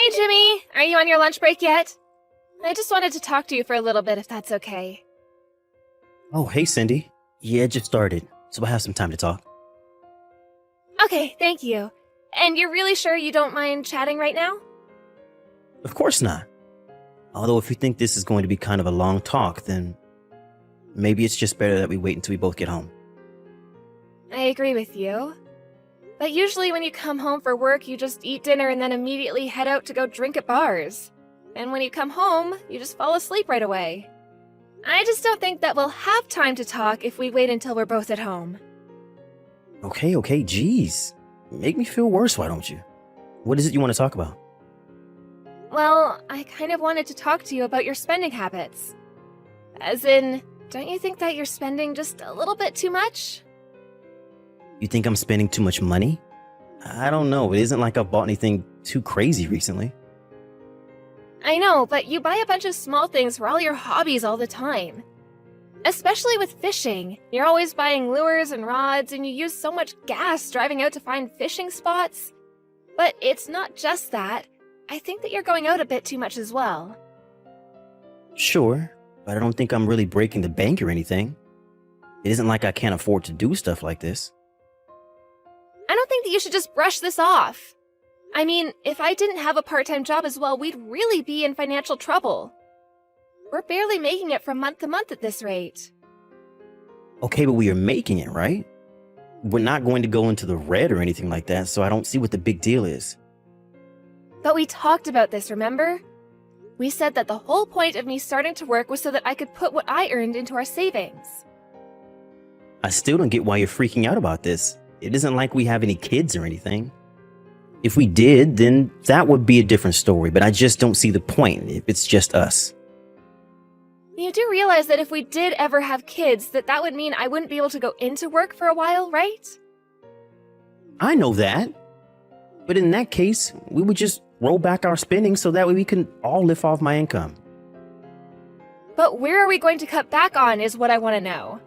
Hey, Jimmy! Are you on your lunch break yet? I just wanted to talk to you for a little bit, if that's okay. Oh, hey, Cindy. Yeah, it just started, so I have some time to talk. Okay, thank you. And you're really sure you don't mind chatting right now? Of course not. Although if you think this is going to be kind of a long talk, then maybe it's just better that we wait until we both get home. I agree with you. But usually when you come home for work, you just eat dinner and then immediately head out to go drink at bars. And when you come home, you just fall asleep right away. I just don't think that we'll have time to talk if we wait until we're both at home. Okay, geez. Make me feel worse, why don't you? What is it you want to talk about? Well, I kind of wanted to talk to you about your spending habits. As in, don't you think that you're spending just a little bit too much? You think I'm spending too much money? I don't know. It isn't like I've bought anything too crazy recently. I know, but you buy a bunch of small things for all your hobbies all the time. Especially with fishing. You're always buying lures and rods, and you use so much gas driving out to find fishing spots. But it's not just that. I think that you're going out a bit too much as well. Sure, but I don't think I'm really breaking the bank or anything. It isn't like I can't afford to do stuff like this. I don't think that you should just brush this off. I mean, if I didn't have a part-time job as well, we'd really be in financial trouble. We're barely making it from month to month at this rate. Okay, but we are making it, right? We're not going to go into the red or anything like that, so I don't see what the big deal is. But we talked about this, remember? We said that the whole point of me starting to work was so that I could put what I earned into our savings. I still don't get why you're freaking out about this. It isn't like we have any kids or anything. If we did, then that would be a different story, but I just don't see the point if it's just us. You do realize that if we did ever have kids, that would mean I wouldn't be able to go into work for a while, right? I know that. But in that case, we would just roll back our spending so that way we can all live off my income. But where are we going to cut back on is what I want to know.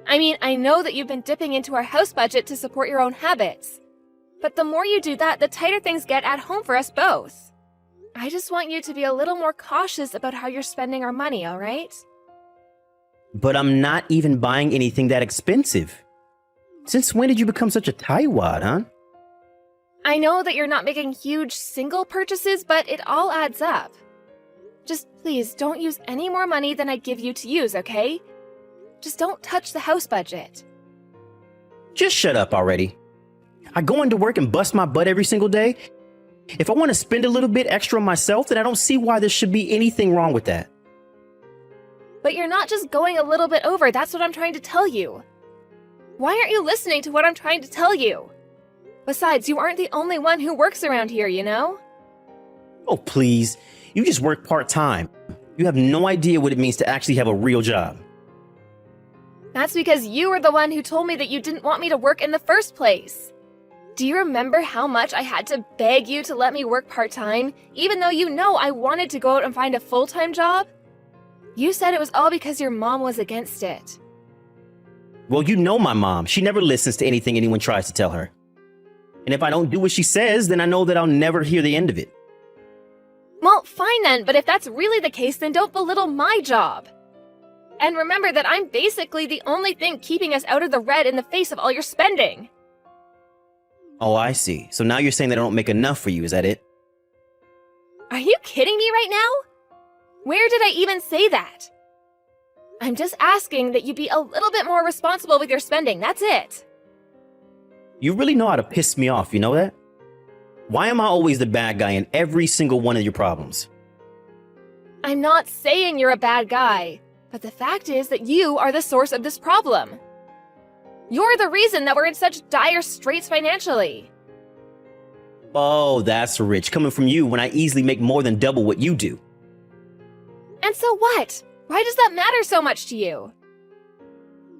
I mean, I know that you've been dipping into our house budget to support your own habits. But the more you do that, the tighter things get at home for us both. I just want you to be a little more cautious about how you're spending our money, all right? But I'm not even buying anything that expensive. Since when did you become such a tightwad, huh? I know that you're not making huge single purchases, but it all adds up. Just please don't use any more money than I give you to use, okay? Just don't touch the house budget. Just shut up already. I go into work and bust my butt every single day. If I want to spend a little bit extra on myself, then I don't see why there should be anything wrong with that. But you're not just going a little bit over, that's what I'm trying to tell you. Why aren't you listening to what I'm trying to tell you? Besides, you aren't the only one who works around here, you know? Oh, please. You just work part-time. You have no idea what it means to actually have a real job. That's because you were the one who told me that you didn't want me to work in the first place. Do you remember how much I had to beg you to let me work part-time, even though you know I wanted to go out and find a full-time job? You said it was all because your mom was against it. Well, you know my mom. She never listens to anything anyone tries to tell her. And if I don't do what she says, then I know that I'll never hear the end of it. Well, fine then, but if that's really the case, then don't belittle my job. And remember that I'm basically the only thing keeping us out of the red in the face of all your spending. Oh, I see. So now you're saying that I don't make enough for you, is that it? Are you kidding me right now? Where did I even say that? I'm just asking that you be a little bit more responsible with your spending, that's it. You really know how to piss me off, you know that? Why am I always the bad guy in every single one of your problems? I'm not saying you're a bad guy, but the fact is that you are the source of this problem. You're the reason that we're in such dire straits financially. Oh, that's rich coming from you when I easily make more than double what you do. And so what? Why does that matter so much to you?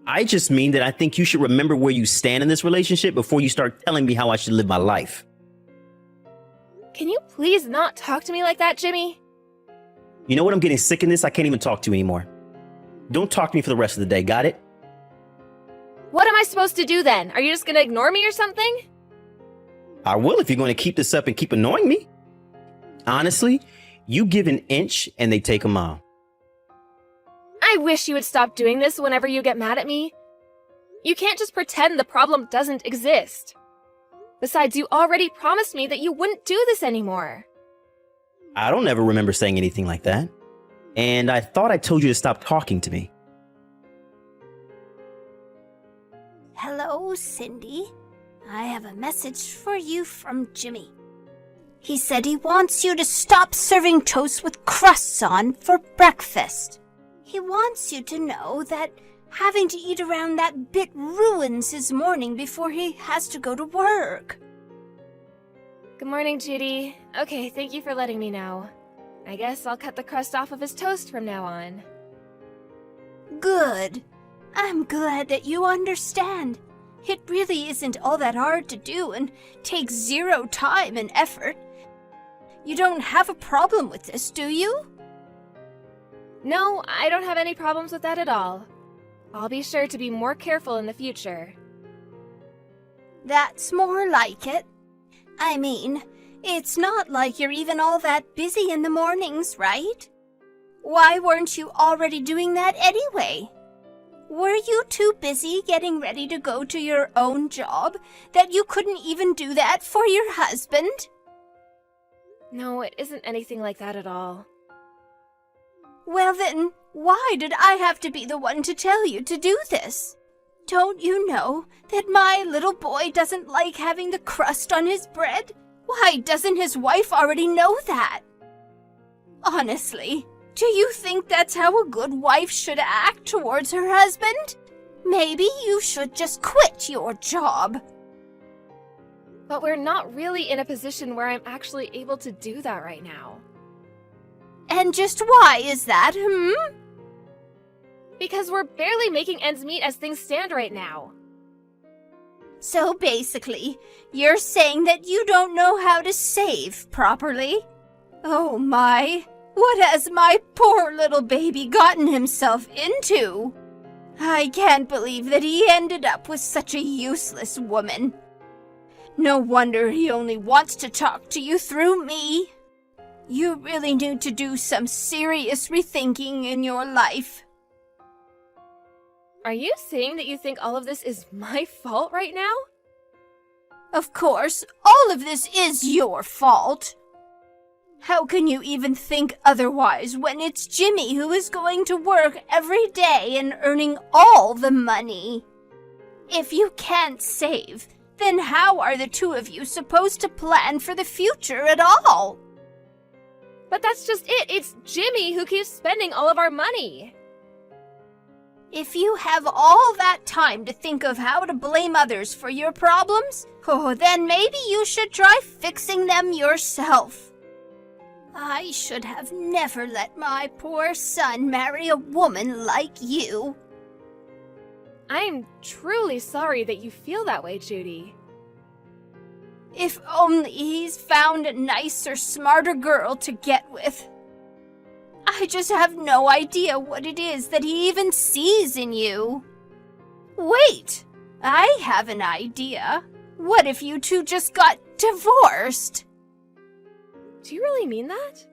I just mean that I think you should remember where you stand in this relationship before you start telling me how I should live my life. Can you please not talk to me like that, Jimmy? You know what? I'm getting sick of this. I can't even talk to you anymore. Don't talk to me for the rest of the day, got it? What am I supposed to do then? Are you just gonna ignore me or something? I will if you're going to keep this up and keep annoying me. Honestly, you give an inch and they take a mile. I wish you would stop doing this whenever you get mad at me. You can't just pretend the problem doesn't exist. Besides, you already promised me that you wouldn't do this anymore. I don't ever remember saying anything like that. And I thought I told you to stop talking to me. Hello, Cindy. I have a message for you from Jimmy. He said he wants you to stop serving toast with crusts on for breakfast. He wants you to know that having to eat around that bit ruins his morning before he has to go to work. Good morning, Judy. Okay, thank you for letting me know. I guess I'll cut the crust off of his toast from now on. Good. I'm glad that you understand. It really isn't all that hard to do and takes zero time and effort. You don't have a problem with this, do you? No, I don't have any problems with that at all. I'll be sure to be more careful in the future. That's more like it. I mean, it's not like you're even all that busy in the mornings, right? Why weren't you already doing that anyway? Were you too busy getting ready to go to your own job that you couldn't even do that for your husband? No, it isn't anything like that at all. Well then, why did I have to be the one to tell you to do this? Don't you know that my little boy doesn't like having the crust on his bread? Why doesn't his wife already know that? Honestly, do you think that's how a good wife should act towards her husband? Maybe you should just quit your job. But we're not really in a position where I'm actually able to do that right now. And just why is that, Because we're barely making ends meet as things stand right now. So basically, you're saying that you don't know how to save properly? Oh my, what has my poor little baby gotten himself into? I can't believe that he ended up with such a useless woman. No wonder he only wants to talk to you through me. You really need to do some serious rethinking in your life. Are you saying that you think all of this is my fault right now? Of course, all of this is your fault. How can you even think otherwise when it's Jimmy who is going to work every day and earning all the money? If you can't save, then how are the two of you supposed to plan for the future at all? But that's just it. It's Jimmy who keeps spending all of our money. If you have all that time to think of how to blame others for your problems, then maybe you should try fixing them yourself. I should have never let my poor son marry a woman like you. I'm truly sorry that you feel that way, Judy. If only he's found a nicer, smarter girl to get with. I just have no idea what it is that he even sees in you. Wait, I have an idea. What if you two just got divorced? Do you really mean that?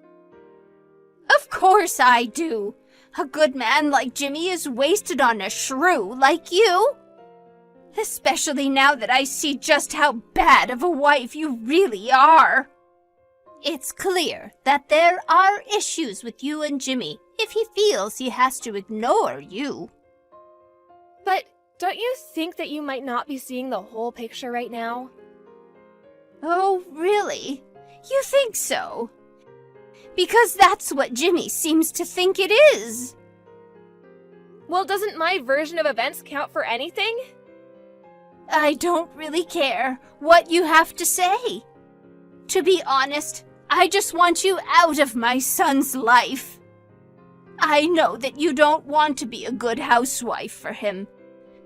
Of course I do. A good man like Jimmy is wasted on a shrew like you. Especially now that I see just how bad of a wife you really are. It's clear that there are issues with you and Jimmy if he feels he has to ignore you. But don't you think that you might not be seeing the whole picture right now? Oh, really? You think so? Because that's what Jimmy seems to think it is. Well, doesn't my version of events count for anything? I don't really care what you have to say. To be honest, I just want you out of my son's life. I know that you don't want to be a good housewife for him.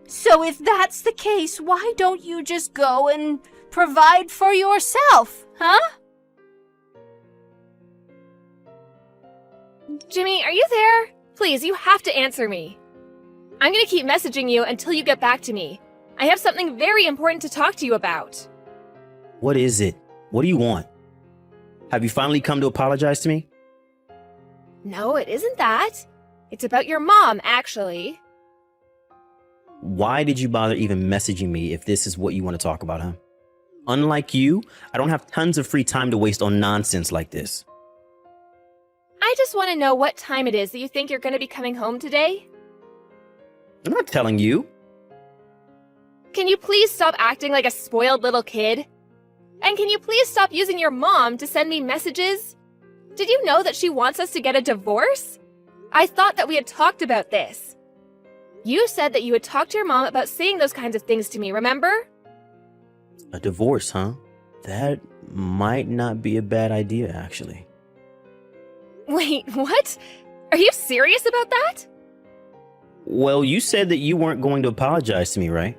So if that's the case, why don't you just go and provide for yourself, huh? Jimmy, are you there? Please, you have to answer me. I'm gonna keep messaging you until you get back to me. I have something very important to talk to you about. What is it? What do you want? Have you finally come to apologize to me? No, it isn't that. It's about your mom, actually. Why did you bother even messaging me if this is what you want to talk about, huh? Unlike you, I don't have tons of free time to waste on nonsense like this. I just want to know what time it is that you think you're going to be coming home today. I'm not telling you. Can you please stop acting like a spoiled little kid? And can you please stop using your mom to send me messages? Did you know that she wants us to get a divorce? I thought that we had talked about this. You said that you would talk to your mom about saying those kinds of things to me, remember? A divorce, huh? That might not be a bad idea, actually. Wait, what? Are you serious about that? Well, you said that you weren't going to apologize to me, right?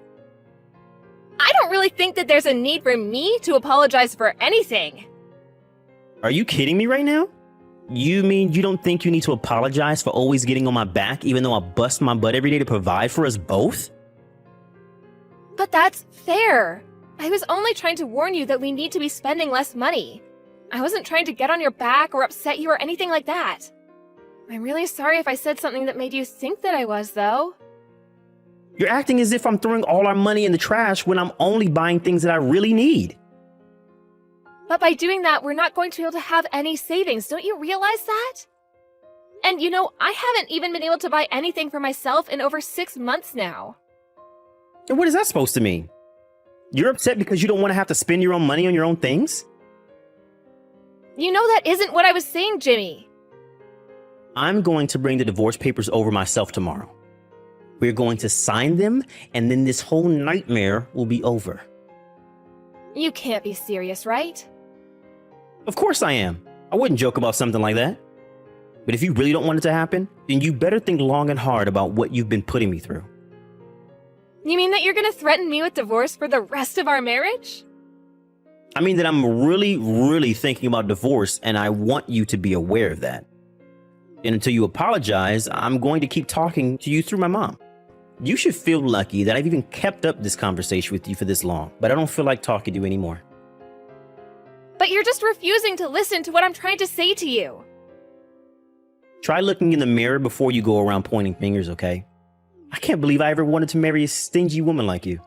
I don't really think that there's a need for me to apologize for anything. Are you kidding me right now? You mean you don't think you need to apologize for always getting on my back even though I bust my butt every day to provide for us both? But that's fair. I was only trying to warn you that we need to be spending less money. I wasn't trying to get on your back or upset you or anything like that. I'm really sorry if I said something that made you think that I was, though. You're acting as if I'm throwing all our money in the trash when I'm only buying things that I really need. But by doing that, we're not going to be able to have any savings. Don't you realize that? And you know, I haven't even been able to buy anything for myself in over 6 months now. And what is that supposed to mean? You're upset because you don't want to have to spend your own money on your own things? You know that isn't what I was saying, Jimmy. I'm going to bring the divorce papers over myself tomorrow. We're going to sign them, and then this whole nightmare will be over. You can't be serious, right? Of course I am. I wouldn't joke about something like that. But if you really don't want it to happen, then you better think long and hard about what you've been putting me through. You mean that you're gonna threaten me with divorce for the rest of our marriage? I mean that I'm really thinking about divorce, and I want you to be aware of that. And until you apologize, I'm going to keep talking to you through my mom. You should feel lucky that I've even kept up this conversation with you for this long, but I don't feel like talking to you anymore. But you're just refusing to listen to what I'm trying to say to you. Try looking in the mirror before you go around pointing fingers, okay? I can't believe I ever wanted to marry a stingy woman like you.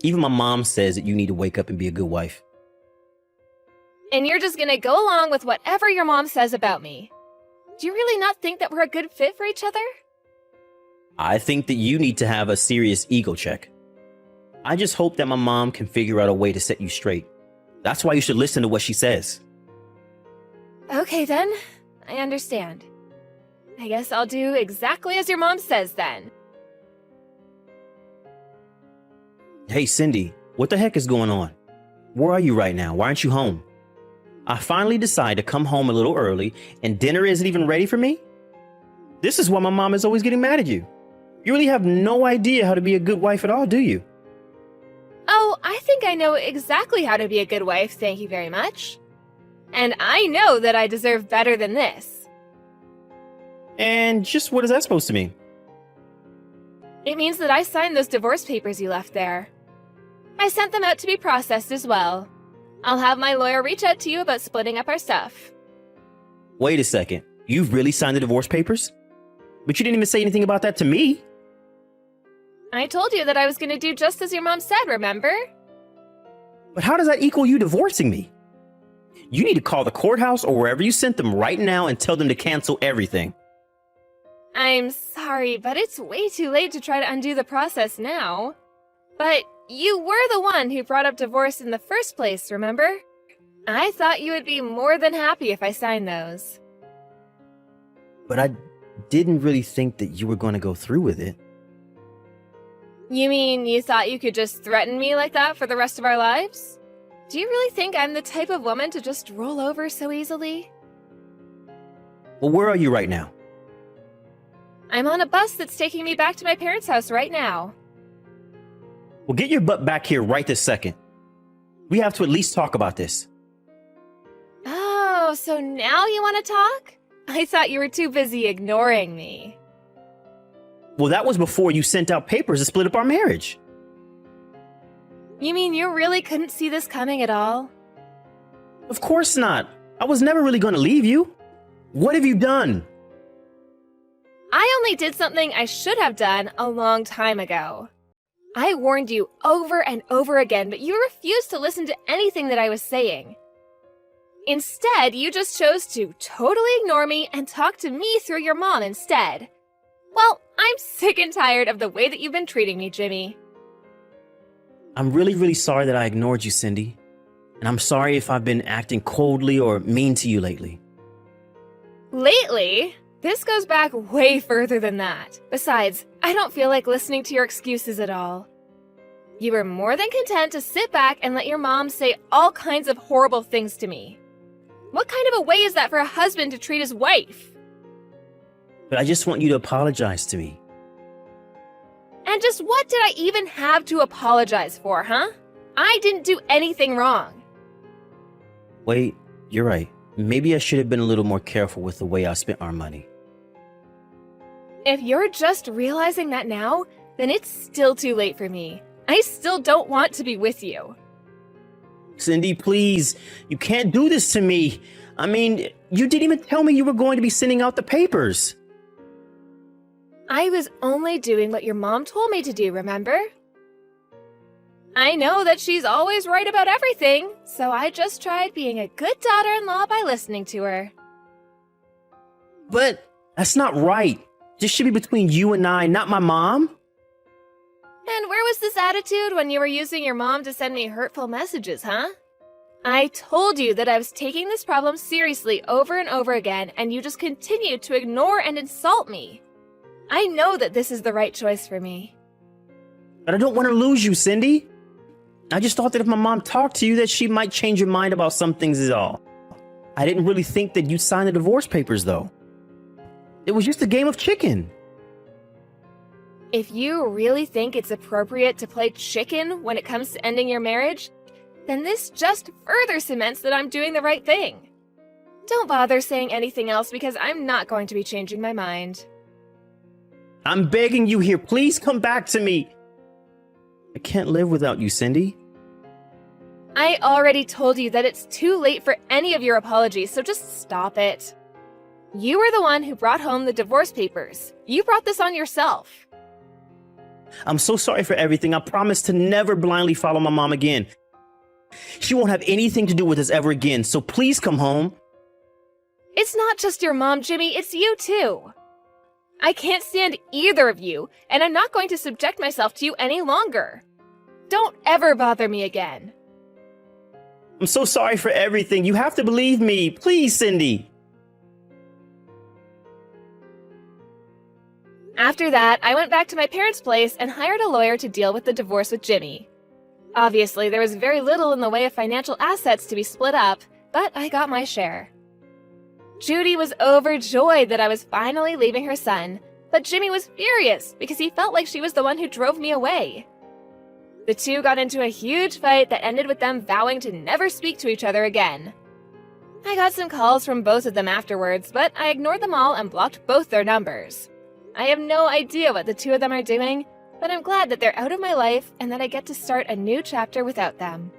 Even my mom says that you need to wake up and be a good wife. And you're just gonna go along with whatever your mom says about me. Do you really not think that we're a good fit for each other? I think that you need to have a serious ego check. I just hope that my mom can figure out a way to set you straight. That's why you should listen to what she says. Okay then, I understand. I guess I'll do exactly as your mom says then. Hey Cindy, what the heck is going on? Where are you right now? Why aren't you home? I finally decided to come home a little early and dinner isn't even ready for me? This is why my mom is always getting mad at you. You really have no idea how to be a good wife at all, do you? Oh, I think I know exactly how to be a good wife, thank you very much. And I know that I deserve better than this. And just what is that supposed to mean? It means that I signed those divorce papers you left there. I sent them out to be processed as well. I'll have my lawyer reach out to you about splitting up our stuff. Wait a second. You've really signed the divorce papers? But you didn't even say anything about that to me. I told you that I was going to do just as your mom said, remember? But how does that equal you divorcing me? You need to call the courthouse or wherever you sent them right now and tell them to cancel everything. I'm sorry, but it's way too late to try to undo the process now. But you were the one who brought up divorce in the first place, remember? I thought you would be more than happy if I signed those. But I didn't really think that you were going to go through with it. You mean you thought you could just threaten me like that for the rest of our lives? Do you really think I'm the type of woman to just roll over so easily? Well, where are you right now? I'm on a bus that's taking me back to my parents' house right now. Well, get your butt back here right this second. We have to at least talk about this. Oh, so now you want to talk? I thought you were too busy ignoring me. Well, that was before you sent out papers to split up our marriage. You mean you really couldn't see this coming at all? Of course not. I was never really going to leave you. What have you done? I only did something I should have done a long time ago. I warned you over and over again, but you refused to listen to anything that I was saying. Instead, you just chose to totally ignore me and talk to me through your mom instead. Well, I'm sick and tired of the way that you've been treating me, Jimmy. I'm really, really sorry that I ignored you, Cindy. And I'm sorry if I've been acting coldly or mean to you lately. Lately? This goes back way further than that. Besides, I don't feel like listening to your excuses at all. You were more than content to sit back and let your mom say all kinds of horrible things to me. What kind of a way is that for a husband to treat his wife? But I just want you to apologize to me. And just what did I even have to apologize for, huh? I didn't do anything wrong. Wait, you're right. Maybe I should have been a little more careful with the way I spent our money. If you're just realizing that now, then it's still too late for me. I still don't want to be with you. Cindy, please. You can't do this to me. I mean, you didn't even tell me you were going to be sending out the papers. I was only doing what your mom told me to do, remember? I know that she's always right about everything, so I just tried being a good daughter-in-law by listening to her. But that's not right. This should be between you and I, not my mom. And where was this attitude when you were using your mom to send me hurtful messages, huh? I told you that I was taking this problem seriously over and over again, and you just continued to ignore and insult me. I know that this is the right choice for me. But I don't want to lose you, Cindy. I just thought that if my mom talked to you that she might change your mind about some things is all. I didn't really think that you'd sign the divorce papers, though. It was just a game of chicken. If you really think it's appropriate to play chicken when it comes to ending your marriage, then this just further cements that I'm doing the right thing. Don't bother saying anything else because I'm not going to be changing my mind. I'm begging you here, please come back to me. I can't live without you, Cindy. I already told you that it's too late for any of your apologies, so just stop it. You were the one who brought home the divorce papers. You brought this on yourself. I'm so sorry for everything. I promise to never blindly follow my mom again. She won't have anything to do with us ever again, so please come home. It's not just your mom, Jimmy, it's you too. I can't stand either of you, and I'm not going to subject myself to you any longer. Don't ever bother me again. I'm so sorry for everything. You have to believe me. Please, Cindy. After that, I went back to my parents' place and hired a lawyer to deal with the divorce with Jimmy. Obviously, there was very little in the way of financial assets to be split up, but I got my share. Judy was overjoyed that I was finally leaving her son, but Jimmy was furious because he felt like she was the one who drove me away. The two got into a huge fight that ended with them vowing to never speak to each other again. I got some calls from both of them afterwards, but I ignored them all and blocked both their numbers. I have no idea what the two of them are doing, but I'm glad that they're out of my life and that I get to start a new chapter without them.